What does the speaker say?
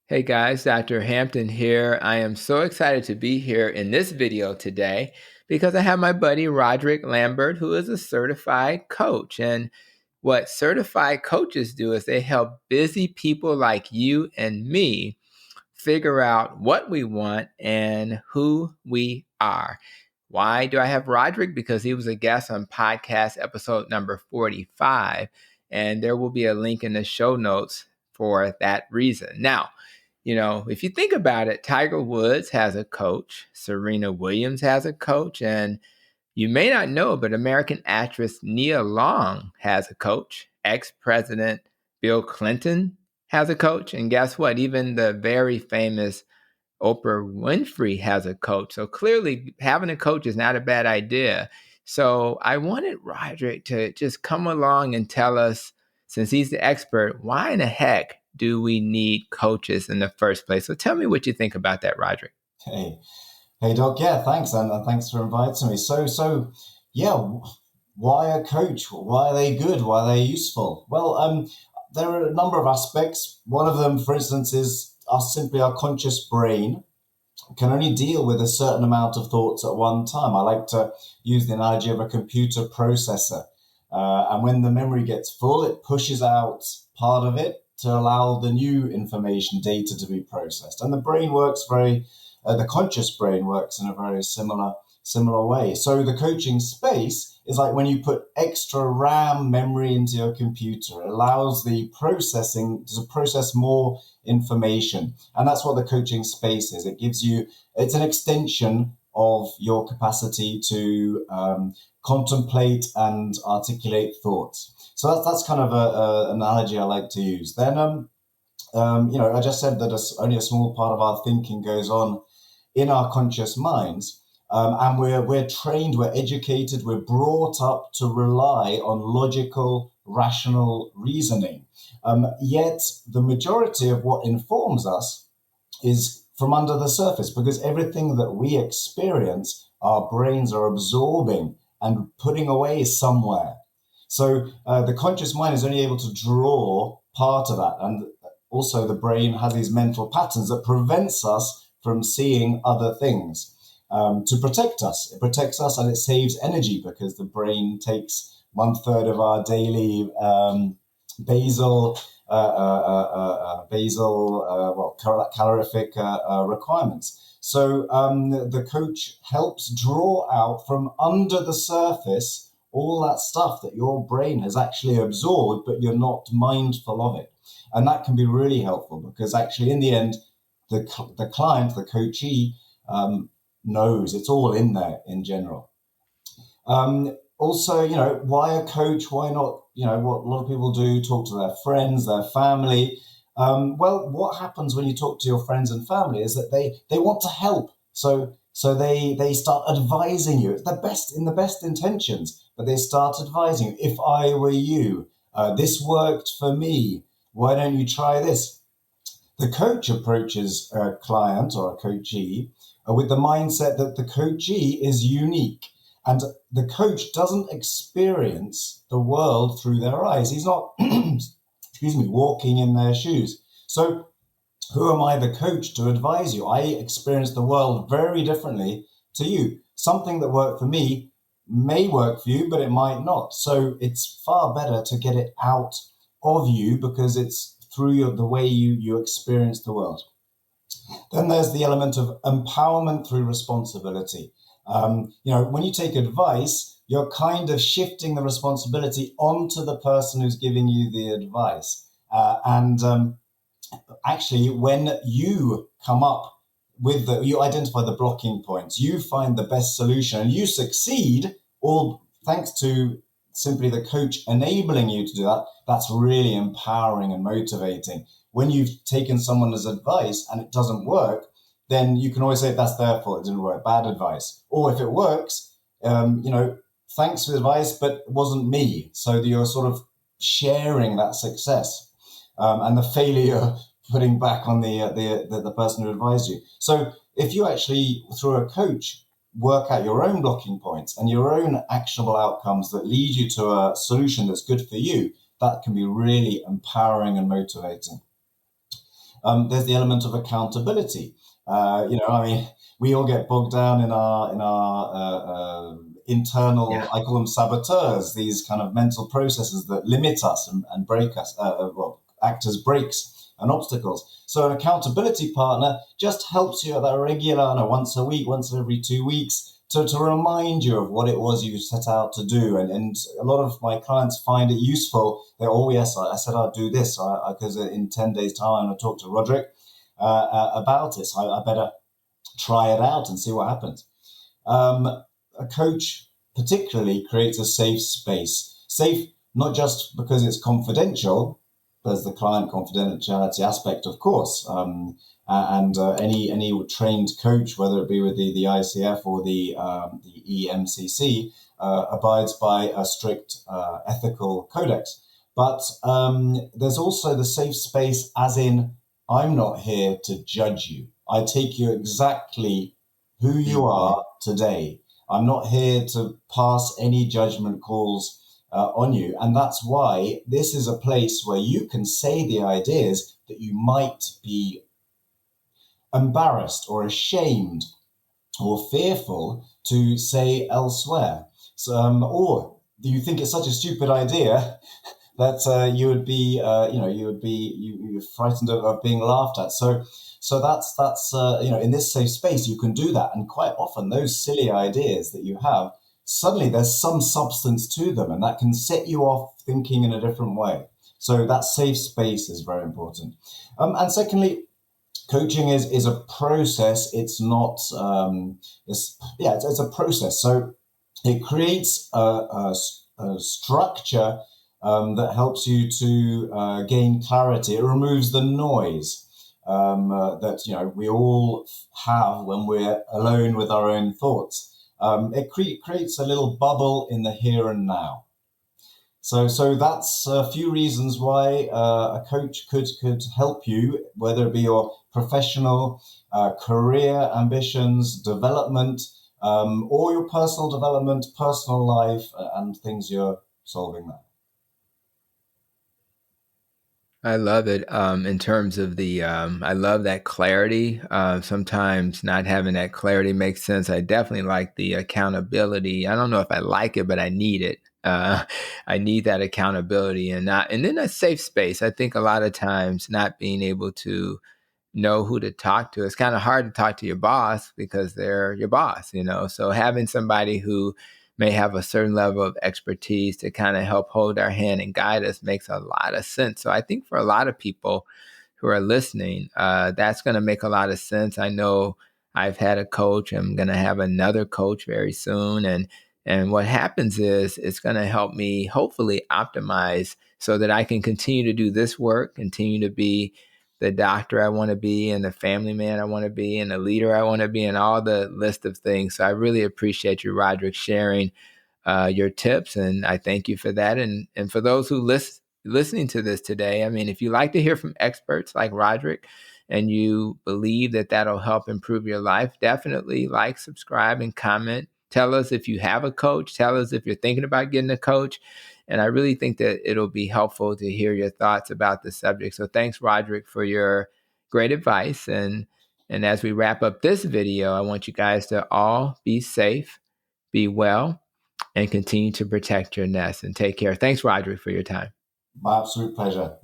Hey guys, Dr. Hampton here. I am so excited to be here in this video today because I have my buddy Roderick Lambert, who is a certified coach. And what certified coaches do is they help busy people like you and me figure out what we want and who we are. Why do I have Roderick? Because he was a guest on podcast episode number 45, and there will be a link in the show notes for that reason. Now, if you think about it, Tiger Woods has a coach, Serena Williams has a coach, and you may not know, but American actress Nia Long has a coach. Ex-President Bill Clinton has a coach. And guess what? Even the very famous Oprah Winfrey has a coach. So clearly, having a coach is not a bad idea. So I wanted Roderick to just come along and tell us, since he's the expert, why in the heck do we need coaches in the first place? So tell me what you think about that, Roderick. Hey, Doc. Yeah, thanks, and thanks for inviting me. Yeah, why a coach? Why are they good? Why are they useful? Well, there are a number of aspects. One of them, for instance, is simply our conscious brain can only deal with a certain amount of thoughts at one time. I like to use the analogy of a computer processor. And when the memory gets full, it pushes out part of it to allow the new information data to be processed. And the brain works the conscious brain works in a very similar way. So the coaching space is like when you put extra RAM memory into your computer, it allows the processing to process more information. And that's what the coaching space is. It's an extension of your capacity to contemplate and articulate thoughts. So that's kind of an analogy I like to use. Then, I just said that only a small part of our thinking goes on in our conscious minds. And we're trained, we're educated, we're brought up to rely on logical, rational reasoning. Yet the majority of what informs us is from under the surface, because everything that we experience, our brains are absorbing and putting away somewhere. So the conscious mind is only able to draw part of that. And also the brain has these mental patterns that prevents us from seeing other things to protect us. It protects us and it saves energy because the brain takes 1/3 of our daily basal calorific requirements. So the coach helps draw out from under the surface all that stuff that your brain has actually absorbed, but you're not mindful of it. And that can be really helpful because actually in the end, the client, the coachee, knows it's all in there in general. Also, why a coach? Why not, what a lot of people do, talk to their friends, their family. Well, what happens when you talk to your friends and family is that they want to help. So they start advising you. It's the best intentions, but they start advising you. If I were you, this worked for me. Why don't you try this? The coach approaches a client or a coachee with the mindset that the coachee is unique. And the coach doesn't experience the world through their eyes. He's not, walking in their shoes. So who am I, the coach, to advise you? I experience the world very differently to you. Something that worked for me may work for you, but it might not. So it's far better to get it out of you because it's through the way you experience the world. Then there's the element of empowerment through responsibility. When you take advice, you're kind of shifting the responsibility onto the person who's giving you the advice. Actually, when you come up with you identify the blocking points, you find the best solution, and you succeed, all thanks to simply the coach enabling you to do that. That's really empowering and motivating. When you've taken someone's advice and it doesn't work, then you can always say that's their fault, it didn't work, bad advice. Or if it works, thanks for the advice, but it wasn't me. So you're sort of sharing that success and the failure putting back on the person who advised you. So if you actually, through a coach, work out your own blocking points and your own actionable outcomes that lead you to a solution that's good for you, that can be really empowering and motivating. there's the element of accountability. I mean, we all get bogged down in our internal, Yeah. I call them saboteurs, these kind of mental processes that limit us and break us, well, act as brakes and obstacles. So an accountability partner just helps you at that regular, once a week, once every 2 weeks, to remind you of what it was you set out to do. And a lot of my clients find it useful. They, oh, yes, I said I'd do this because in 10 days' time, I'm going to talk to Roderick about it. So I better try it out and see what happens. A coach particularly creates a safe space. Safe not just because it's confidential, there's the client confidentiality aspect, of course. And any trained coach, whether it be with the ICF or the EMCC, abides by a strict ethical codex. But there's also the safe space, as in, I'm not here to judge you. I take you exactly who you Mhm. are today. I'm not here to pass any judgment calls on you. And that's why this is a place where you can say the ideas that you might be embarrassed or ashamed or fearful to say elsewhere. So, or you think it's such a stupid idea that you're frightened of being laughed at. So that's in this safe space you can do that, and quite often those silly ideas that you have, suddenly there's some substance to them, and that can set you off thinking in a different way. So that safe space is very important. And secondly, coaching is a process. It's not. It's a process. So it creates a structure that helps you to gain clarity. It removes the noise that we all have when we're alone with our own thoughts. It creates a little bubble in the here and now. So that's a few reasons why a coach could help you, whether it be your professional, career ambitions, development, or your personal development, personal life, and things you're solving there. I love it, in terms of I love that clarity. Sometimes not having that clarity makes sense. I definitely like the accountability. I don't know if I like it, but I need it. I need that accountability and then a safe space. I think a lot of times not being able to know who to talk to. It's kind of hard to talk to your boss because they're your boss, you know. So having somebody who may have a certain level of expertise to kind of help hold our hand and guide us makes a lot of sense. So I think for a lot of people who are listening, that's going to make a lot of sense. I know I've had a coach. I'm going to have another coach very soon, and what happens is it's going to help me hopefully optimize so that I can continue to do this work, continue to be the doctor I want to be and the family man I want to be and the leader I want to be and all the list of things. So I really appreciate you, Roderick, sharing your tips, and I thank you for that. And for those who listening to this today, I mean, if you like to hear from experts like Roderick and you believe that that'll help improve your life, definitely like, subscribe, and comment. Tell us if you have a coach. Tell us if you're thinking about getting a coach. And I really think that it'll be helpful to hear your thoughts about the subject. So thanks, Roderick, for your great advice. And as we wrap up this video, I want you guys to all be safe, be well, and continue to protect your nest and take care. Thanks, Roderick, for your time. My absolute pleasure.